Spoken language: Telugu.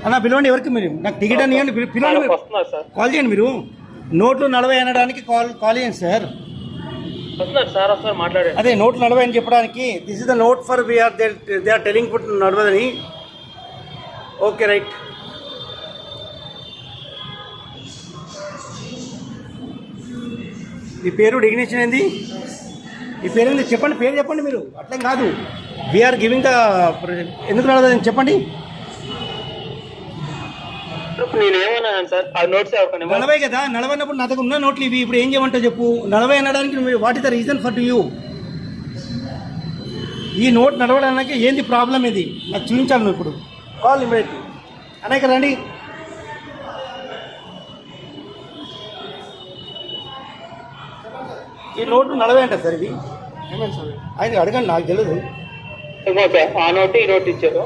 అన్న పిలవండి, ఎవరికి మీరు నాకు టికెట్ అని ఇవ్వండి, పిలవండి, కాల్ చేయండి. మీరు నోట్లు 40 అనడానికి కాల్ చేయండి సార్. అదే నోట్లు 40 అని చెప్పడానికి, this is the note for we are they are telling food 40 అని. Okay right. మీ పేరు డిగ్నేషన్ ఏంది? మీ పేరు ఏంది చెప్పండి, పేరు చెప్పండి. మీరు అట్లేం కాదు, వీఆర్ గివింగ్ ద ఎందుకు 40 చెప్పండి. సార్ 40 కదా, 40 అన్నప్పుడు నా దగ్గర ఉన్న నోట్లు ఇవి. ఇప్పుడు ఏం చేయమంటావు చెప్పు? 40 అనడానికి what is the reason for to you? ఈ నోట్ నడవడానికి ఏంది ప్రాబ్లం? ఇది నాకు చూపించాలి నువ్వు ఇప్పుడు. Call immediately. అనేక రండి. ఈ నోటు 40 అంట సార్. ఇది ఏమైంది సార్? ఆయన అడగండి, నాకు తెలియదు. ఆ నోటు ఈ నోటు ఇచ్చారు.